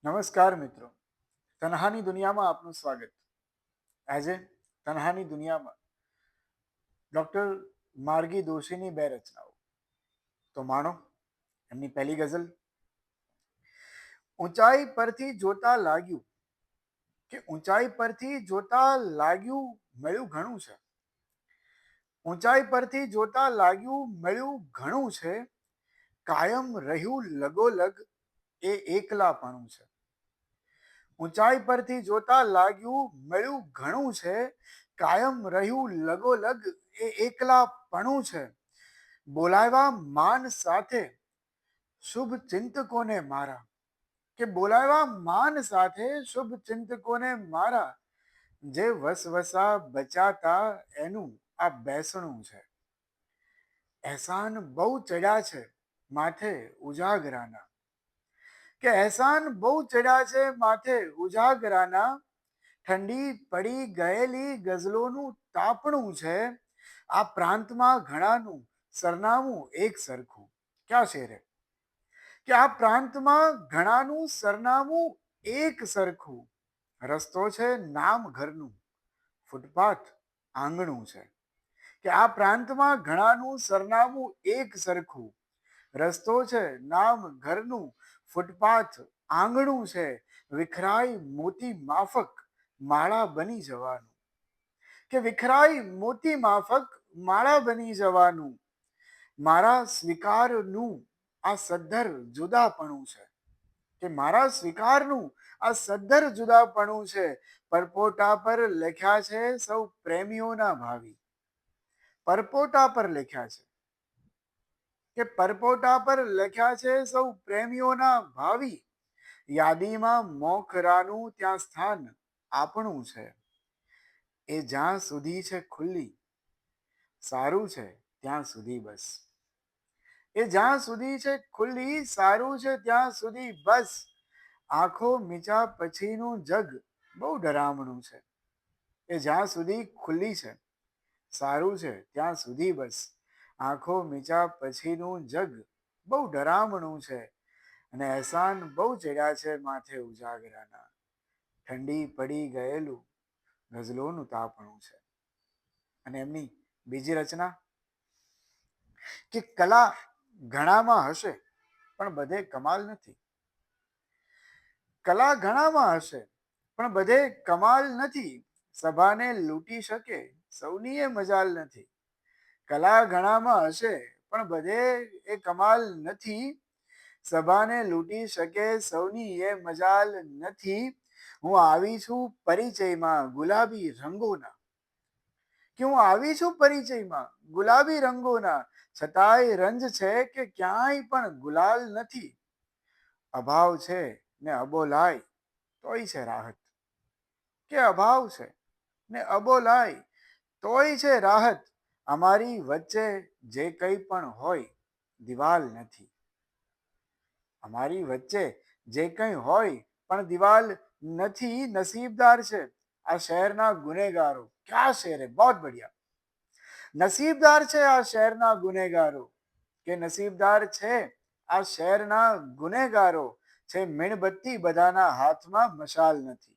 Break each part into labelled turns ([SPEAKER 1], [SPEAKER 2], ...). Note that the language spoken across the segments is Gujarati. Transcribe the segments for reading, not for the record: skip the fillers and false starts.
[SPEAKER 1] નમસ્કાર મિત્રો, તન્હાની દુનિયામાં આપનું સ્વાગત. આજે તન્હાની દુનિયામાં ડૉક્ટર માર્ગી દોશીની બે રચનાઓ. તો માણો એમની પહેલી ગઝલ. ઊંચાઈ પરથી જોતા લાગ્યું કે ઊંચાઈ પરથી જોતા લાગ્યું મળ્યું ઘણું છે. ઊંચાઈ પરથી જોતા લાગ્યું મળ્યું ઘણું છે. કાયમ રહ્યું લગોલગ એ એકલાપણું છે. ઊંચાઈ પરથી જોતા લાગ્યું મળ્યું ઘણું છે. કાયમ રહ્યું લગોલગ એ એકલાપણું છે. બોલાવ્યા માન સાથે શુભ ચિંતકોને મારા, કે બોલાવ્યા માન સાથે શુભ ચિંતકોને મારા, જે વસવસા બચાતા એનું આ બેસણું છે. એહસાન બહુ ચડ્યા છે માથે ઉજાગરાના, કે એહસાન બહુ ચડ્યા છે માથે ઉજાગરાના. ઠંડી પડી ગયેલી ગઝલોનું તાપણું છે. આ પ્રાંતમાં ઘણાનું સરનામું એક સરખું. ક્યાં શેર હે? કે આ પ્રાંતમાં ઘણાનું સરનામું એક સરખું. રસ્તો છે નામ ઘરનું, ફૂટપાથ આંગણું છે. કે આ પ્રાંતમાં ઘણાનું સરનામું એક સરખું. રસ્તો છે નામ ઘરનું, ફૂટપાથ આંગણું છે. વિખરાઈ મોતી માફક માળા બની જવાનું, કે વિખરાઈ મોતી માફક માળા બની જવાનું. મારા સ્વીકારનું આ સદ્ધર જુદાપણું છે, કે મારા સ્વીકારનું આ સદ્ધર જુદાપણું છે. પરપોટા પર લખ્યા છે સૌ પ્રેમીઓના ભાવિ. પરપોટા પર લખ્યા છે, કે પરપોટા પર લખ્યા છે સૌ પ્રેમીઓના ભાવિ. યાદીમાં મોખરાનું ત્યાં સ્થાન આપણું છે. એ જ્યાં સુધી છે ખુલ્લી સારું છે ત્યાં સુધી બસ. એ જ્યાં સુધી છે ખુલ્લી સારું છે ત્યાં સુધી બસ. આંખો મીચા પછીનું જગ બહુ ડરામણું છે. એ જ્યાં સુધી ખુલ્લી છે સારું છે ત્યાં સુધી બસ. આંખો મીચા પછીનું જગ બહુ ડરામણું છે. અને એહસાન બહુ ચડ્યા છે માથે ઉજાગરાના. ઠંડી પડી ગયેલું ગઝલોનું તાપણું છે. અને એમની બીજી રચના, કે કલા ઘણામાં હશે પણ બધે કમાલ નથી. કલા ઘણામાં હશે પણ બધે કમાલ નથી. સભાને લૂંટી શકે સૌની એ મજાલ નથી. કલા ઘણામાં હશે પણ બધે એ કમાલ નથી. સભાને લૂંટી શકે સૌની એ મજાલ નથી. હું આવી છું પરિચયમાં ગુલાબી રંગોના, કે હું આવી છું પરિચયમાં ગુલાબી રંગોના. છતાંય રંજ છે કે ક્યાંય પણ ગુલાલ નથી. અભાવ છે ને અબોલાય તોય છે રાહત, કે અભાવ છે ને અબોલાય તોય છે રાહત. અમારી વચ્ચે જે કંઈ પણ હોય દિવાલ નથી. અમારી વચ્ચે જે કંઈ હોય પણ દિવાલ નથી. નસીબદાર છે આ શહેરના ગુનેગારો. ક્યાં શેર હે? બહોત બઢિયા. નસીબદાર છે આ શહેરના ગુનેગારો, કે નસીબદાર છે આ શહેરના ગુનેગારો. છે મીણબત્તી બધાના હાથમાં મશાલ નથી.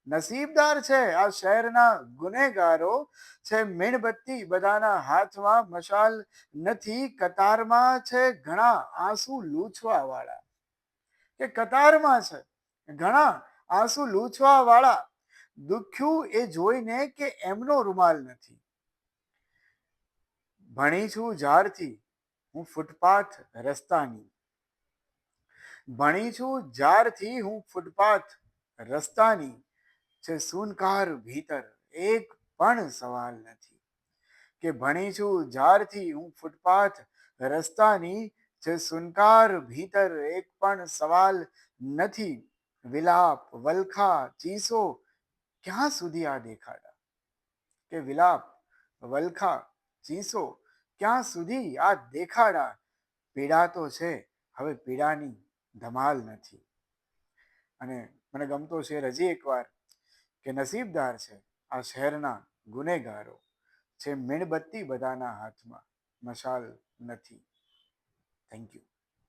[SPEAKER 1] નસીબદાર છે આ શહેરના ગુનેગારો. છે મીણબત્તી બધાના હાથમાં મશાલ નથી. કતારમાં છે ઘણા આંસુ લૂછવા વાળા, કે કતારમાં છે ઘણા આંસુ લૂછવા વાળા. દુખ્યું એ જોઈને કે એમનો રૂમાલ નથી. ભણી છું જ્યારથી હું ફૂટપાથ રસ્તાની, ભણી છું જ્યારથી હું ફૂટપાથ રસ્તાની. છે સુનકાર ભીતર એક પણ સવાલ નથી. કે ભણી છું જ્યારથી હું ફૂટપાથ રસ્તાની. છે સુનકાર ભીતર એક પણ સવાલ નથી. વિલાપ વલખા ચીસો ક્યાં સુધી આ દેખાડા, કે વિલાપ વલખા ચીસો ક્યાં સુધી આ દેખાડા. પીડા તો છે હવે પીડાની ધમાલ નથી. અને મને ગમતો શેર હજી એકવાર, કે નસીબદાર છે આ શહેરના ગુનેગારો. છે મીણબત્તી બધાના હાથમાં મશાલ નથી. Thank you.